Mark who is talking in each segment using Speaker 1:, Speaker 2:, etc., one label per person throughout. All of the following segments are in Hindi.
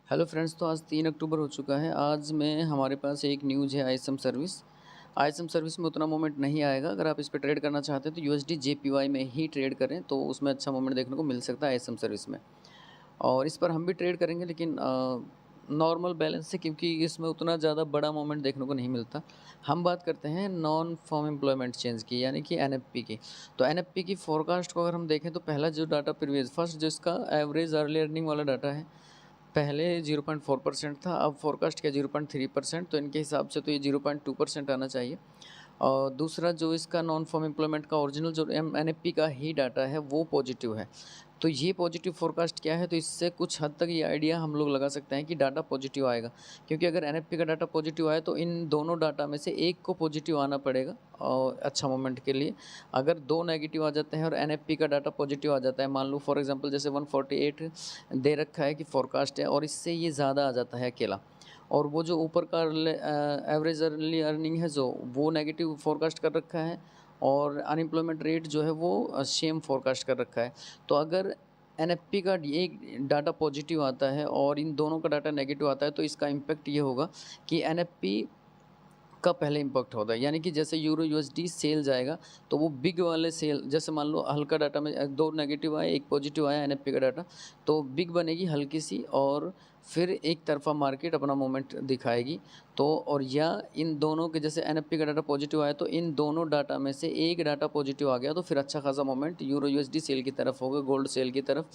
Speaker 1: हेलो फ्रेंड्स, तो आज 3 अक्टूबर हो चुका है। आज में हमारे पास एक न्यूज़ है आईएसएम सर्विस। आईएसएम सर्विस में उतना मोमेंट नहीं आएगा। अगर आप इस पे ट्रेड करना चाहते हैं तो यूएसडी जेपीवाई में ही ट्रेड करें, तो उसमें अच्छा मोमेंट देखने को मिल सकता है आईएसएम सर्विस में। और इस पर हम भी ट्रेड करेंगे, लेकिन नॉर्मल बैलेंस से, क्योंकि इसमें उतना ज़्यादा बड़ा मोमेंट देखने को नहीं मिलता। हम बात करते हैं नॉन फॉर्म एम्प्लॉयमेंट चेंज की, यानी कि एनएफपी की। तो एनएफपी की फोरकास्ट को अगर हम देखें तो पहला जो डाटा प्रीवियस फर्स्ट जिसका एवरेज अर्ली अर्निंग वाला डाटा है, पहले 0.4% था, अब फोरकास्ट किया 0.3%। तो इनके हिसाब से तो ये 0.2% आना चाहिए। और दूसरा जो इसका नॉन फॉर्म एम्प्लॉयमेंट का ओरिजिनल जो एनएफपी का ही डाटा है वो पॉजिटिव है। तो ये पॉजिटिव फोरकास्ट क्या है, तो इससे कुछ हद तक ये आइडिया हम लोग लगा सकते हैं कि डाटा पॉजिटिव आएगा। क्योंकि अगर एनएफपी का डाटा पॉजिटिव आए तो इन दोनों डाटा में से एक को पॉजिटिव आना पड़ेगा और अच्छा मोमेंट के लिए। अगर दो नेगेटिव आ जाते हैं और एनएफपी का डाटा पॉजिटिव आ जाता है, मान लो फॉर एग्जांपल जैसे 148 दे रखा है कि फोरकास्ट है और इससे ये ज़्यादा आ जाता है अकेला, और वो जो ऊपर का एवरेज अर्ली अर्निंग है जो वो नेगेटिव फोरकास्ट कर रखा है, और अनएम्प्लॉयमेंट रेट जो है वो सेम फोरकास्ट कर रखा है। तो अगर एनएफपी का एक डाटा पॉजिटिव आता है और इन दोनों का डाटा नेगेटिव आता है, तो इसका इम्पैक्ट ये होगा कि एनएफपी का पहले इम्पैक्ट होता है। यानी कि जैसे यूरो यूएसडी सेल जाएगा तो वो बिग वाले सेल, जैसे मान लो हल्का डाटा में दो नेगेटिव आए एक पॉजिटिव आया एनएफपी का डाटा, तो बिग बनेगी हल्की सी, और फिर एक तरफा मार्केट अपना मोमेंट दिखाएगी। तो और या इन दोनों के, जैसे एनएफपी का डाटा पॉजिटिव आया तो इन दोनों डाटा में से एक डाटा पॉजिटिव आ गया तो फिर अच्छा खासा मोमेंट यूरो यूएसडी सेल की तरफ होगा, गोल्ड सेल की तरफ,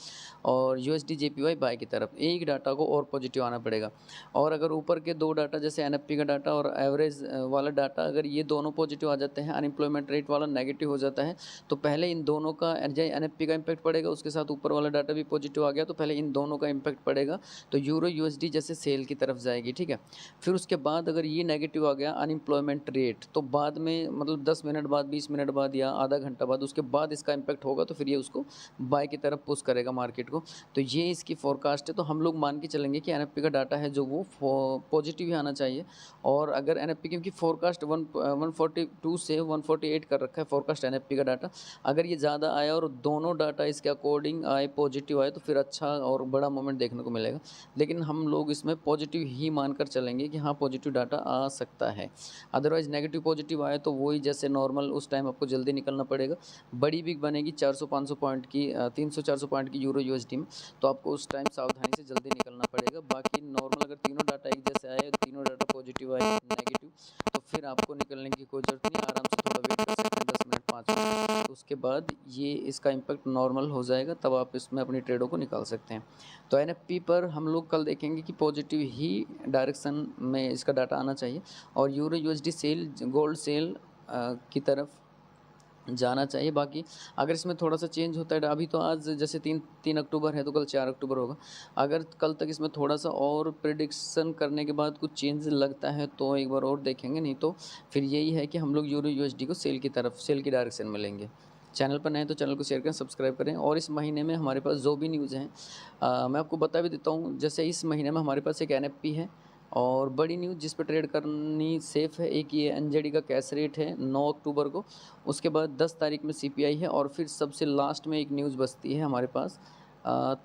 Speaker 1: और यूएसडी जेपीवाई बाय की तरफ। एक डाटा को और पॉजिटिव आना पड़ेगा। और अगर ऊपर के दो डाटा जैसे एनएफपी का डाटा और एवरेज वाला डाटा, अगर ये दोनों पॉजिटिव आ जाते हैं, अनएम्प्लॉयमेंट रेट वाला नेगेटिव हो जाता है, तो पहले इन दोनों का एनएफपी का इम्पैक्ट पड़ेगा, उसके साथ ऊपर वाला डाटा भी पॉजिटिव आ गया तो पहले इन दोनों का इम्पैक्ट पड़ेगा। तो यूरो यूएसडी जैसे सेल की तरफ जाएगी, ठीक है। फिर उसके बाद अगर ये नेगेटिव आ गया अनएम्प्लॉयमेंट रेट, तो बाद में मतलब 10 मिनट बाद, 20 मिनट बाद या आधा घंटा बाद उसके बाद इसका इम्पैक्ट होगा, तो फिर ये उसको बाय की तरफ पुश करेगा मार्केट को। तो ये इसकी फोरकास्ट है। तो हम लोग मान के चलेंगे कि एनएफपी का डाटा है जो वो पॉजिटिव ही आना चाहिए। और अगर एनएफपी, क्योंकि फोरकास्ट 142 से 148 कर रखा है फोरकास्ट एनएफपी का डाटा, अगर ये ज़्यादा आया और दोनों डाटा इसके अकॉर्डिंग आए, पॉजिटिव आए, तो फिर अच्छा और बड़ा मोमेंट देखने को मिलेगा। लेकिन हम लोग इसमें पॉजिटिव ही मानकर चलेंगे कि हाँ पॉजिटिव डाटा आ सकता है। अदरवाइज़ नेगेटिव पॉजिटिव आए तो वही जैसे नॉर्मल, उस टाइम आपको जल्दी निकलना पड़ेगा। बड़ी बिग बनेगी 400-500 पॉइंट की, 300-400 पॉइंट की यूरो यूएसडी में, तो आपको उस टाइम सावधानी से जल्दी निकलना पड़ेगा। बाकी नॉर्मल अगर तीनों डाटा एक जैसे आए, तीनों डाटा पॉजिटिव आए नेगेटिव, तो फिर आपको निकलने की कोई ज़रूरत नहीं, आराम से थोड़ा वेट कर सकते हैं 10 मिनट 5 मिनट, तो उसके बाद ये इसका इम्पैक्ट नॉर्मल हो जाएगा, तब आप इसमें अपनी ट्रेडों को निकाल सकते हैं। तो एनएफपी पर हम लोग कल देखेंगे कि पॉजिटिव ही डायरेक्शन में इसका डाटा आना चाहिए, और euro USD sell, gold sell की तरफ जाना चाहिए। बाकी अगर इसमें थोड़ा-सा चेंज होता है, अभी तो आज जैसे 3 अक्टूबर है तो कल 4 अक्टूबर होगा। अगर कल तक इसमें थोड़ा-सा और प्रेडिक्शन करने के बाद कुछ चेंज लगता है तो एक बार और देखेंगे, नहीं तो फिर यही है कि हम लोग यूरो यूएसडी को सेल की तरफ, सेल की डायरेक्शन में लेंगे। चैनल पर नए हैं तो चैनल को शेयर करें, सब्सक्राइब करें। और इस महीने में हमारे पास जो भी न्यूज़ हैं, मैं आपको बता भी देता हूँ। जैसे इस महीने में हमारे पास एक एनएफपी है, और बड़ी न्यूज़ जिस पे ट्रेड करनी सेफ़ है, एक ये एनजेडी का कैश रेट है 9 अक्टूबर को, उसके बाद 10 तारीख में सीपीआई है, और फिर सबसे लास्ट में एक न्यूज़ बचती है हमारे पास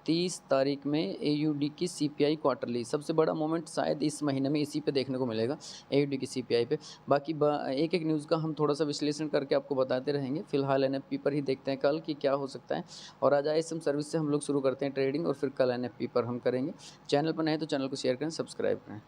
Speaker 1: 30 तारीख में एयूडी की सीपीआई क्वार्टरली। सबसे बड़ा मोमेंट शायद इस महीने में इसी पे देखने को मिलेगा, एयूडी की सीपीआई पे। बाकी एक-एक न्यूज़ का हम थोड़ा-सा विश्लेषण करके आपको बताते रहेंगे। फिलहाल एनएफपी पर ही देखते हैं कल कि क्या हो सकता है, और आज आईएसएम सर्विस से हम लोग शुरू करते हैं ट्रेडिंग, और फिर कल एनएफपी पर हम करेंगे। चैनल पर नए हैं तो चैनल को शेयर करें, सब्सक्राइब करें।